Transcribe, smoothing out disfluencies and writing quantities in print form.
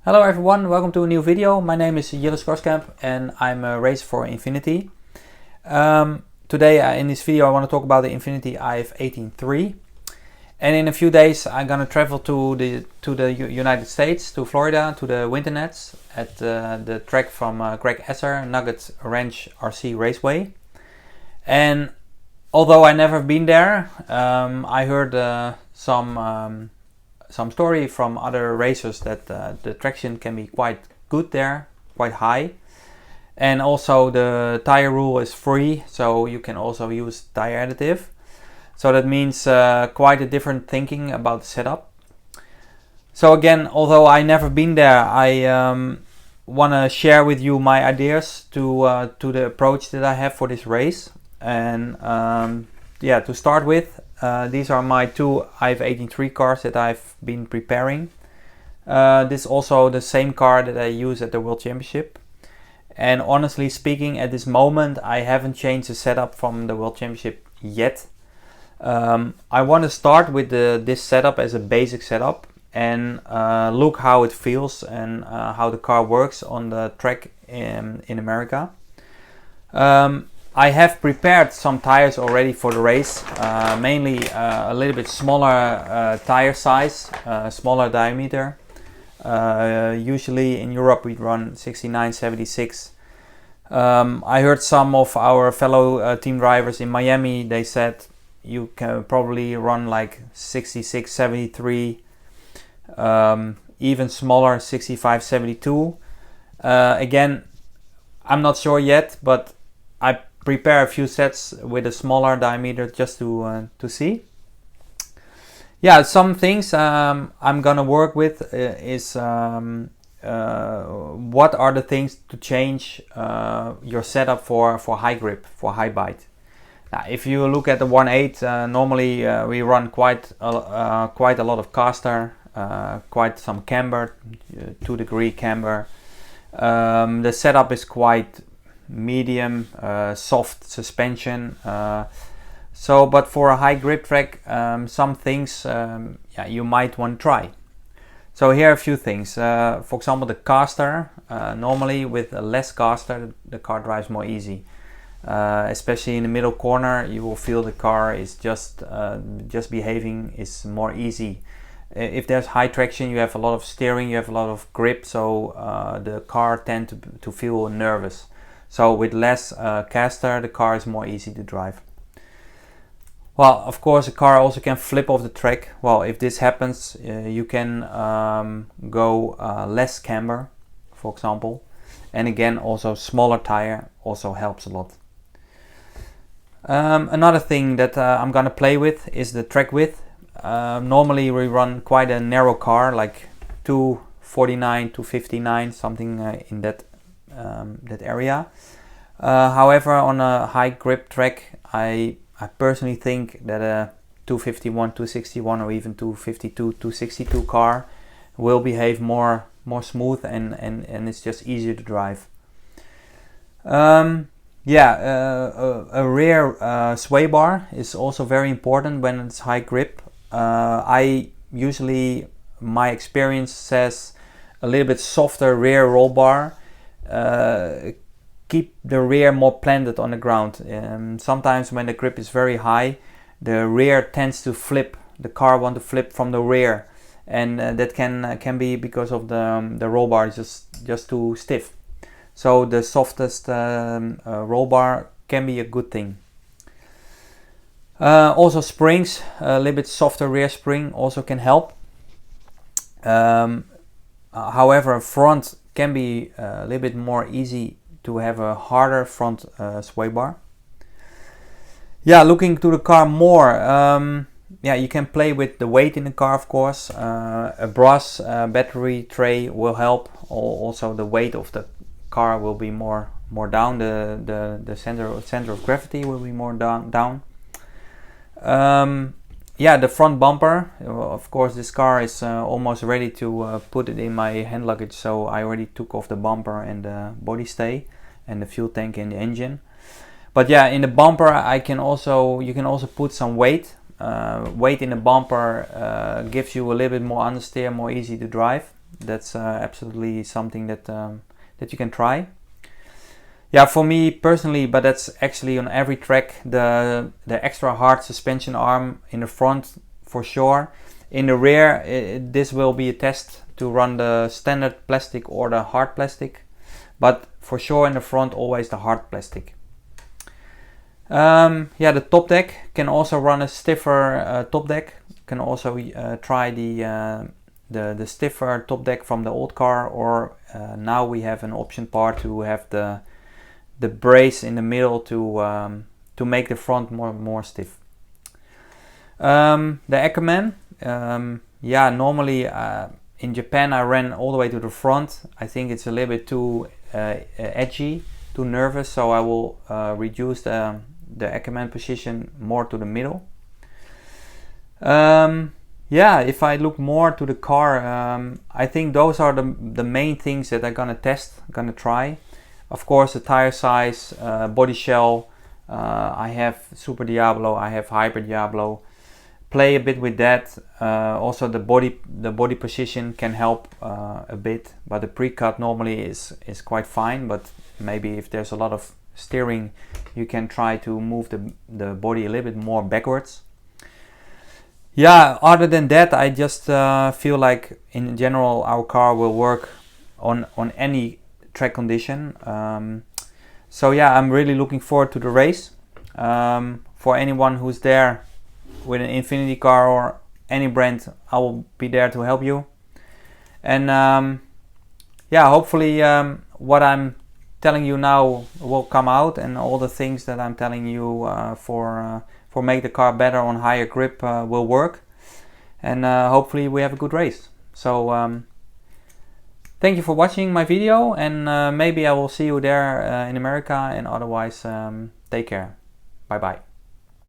Hello everyone, welcome to a new video. My name is Jilles Groskamp and I'm a racer for Infinity. Today in this video I want to talk about the INFINITY IF18-3. And in a few days I'm gonna travel to the United States, to Florida, to the Winternats at the track from Greg Esser, Nuggets Ranch RC Raceway. And although I never been there, I heard some story from other racers that the traction can be quite good there, quite high. And also the tire rule is free, so you can also use tire additive. So that means quite a different thinking about the setup. So again, although I never been there, I want to share with you my ideas to the approach that I have for this race. And yeah, to start with, these are my two IF18-3 cars that I've been preparing. This is also the same car that I use at the World Championship. And honestly speaking, at this moment I haven't changed the setup from the World Championship yet. I want to start with this setup as a basic setup and look how it feels and how the car works on the track in America. I have prepared some tires already for the race, mainly a little bit smaller tire size, smaller diameter. Usually in Europe we run 69-76. I heard some of our fellow team drivers in Miami, they said you can probably run like 66-73, even smaller 65-72. Again, I'm not sure yet, but I prepare a few sets with a smaller diameter just to see. Yeah, some things I'm gonna work with is what are the things to change your setup for high grip, for high bite. Now, if you look at the 1.8, normally we run quite a lot of caster, quite some camber, 2-degree camber. The setup is quite medium, soft suspension. But for a high grip track, some things yeah, you might want to try. So here are a few things. For example, the caster. Normally with a less caster, the car drives more easy. Especially in the middle corner, you will feel the car is just behaving is more easy. If there's high traction, you have a lot of steering, you have a lot of grip, so the car tends to feel nervous. So with less caster, the car is more easy to drive. Well, of course, the car also can flip off the track. Well, if this happens, you can go less camber, for example. And again, also smaller tire also helps a lot. Another thing that I'm gonna play with is the track width. Normally we run quite a narrow car, like 249, 259, something in that area. However, on a high grip track, I personally think that a 251, 261 or even 252, 262 car will behave more smooth and it's just easier to drive. Yeah, a rear sway bar is also very important when it's high grip. I usually, my experience says a little bit softer rear roll bar. Keep the rear more planted on the ground. Sometimes when the grip is very high, the rear tends to flip. The car wants to flip from the rear, and that can be because of the roll bar is just too stiff. So the softest roll bar can be a good thing. Also springs, a little bit softer rear spring also can help. However, front can be a little bit more easy to have a harder front sway bar. Yeah, looking to the car more, yeah, you can play with the weight in the car, of course. A brass battery tray will help. Also the weight of the car will be more down. The center of gravity will be more down. Yeah, the front bumper, of course this car is almost ready to put it in my hand luggage, so I already took off the bumper and the body stay and the fuel tank and the engine. But yeah, in the bumper you can also put some weight. Weight in the bumper gives you a little bit more understeer, more easy to drive. that's absolutely something that that you can try. Yeah, for me personally, but that's actually on every track, the extra hard suspension arm in the front for sure. In the rear, this will be a test to run the standard plastic or the hard plastic, but for sure in the front always the hard plastic. Yeah, the top deck can also run a stiffer top deck. Can also try the stiffer top deck from the old car, or now we have an option part to have the brace in the middle to make the front more stiff. The Ackerman, yeah, normally in Japan I ran all the way to the front. I think it's a little bit too edgy, too nervous, so I will reduce the Ackerman position more to the middle. Yeah, if I look more to the car, I think those are the main things that I'm gonna test, gonna try. Of course, the tire size, body shell. I have Super Diablo, I have Hybrid Diablo. Play a bit with that. Also, the body position can help a bit, but the pre-cut normally is quite fine. But maybe if there's a lot of steering, you can try to move the body a little bit more backwards. Yeah, other than that, I just feel like in general our car will work on any track condition. So yeah, I'm really looking forward to the race. For anyone who's there with an Infinity car or any brand, I will be there to help you. And yeah, hopefully what I'm telling you now will come out, and all the things that I'm telling you for make the car better on higher grip will work. And hopefully we have a good race. So thank you for watching my video, and maybe I will see you there in America, and otherwise take care. Bye bye.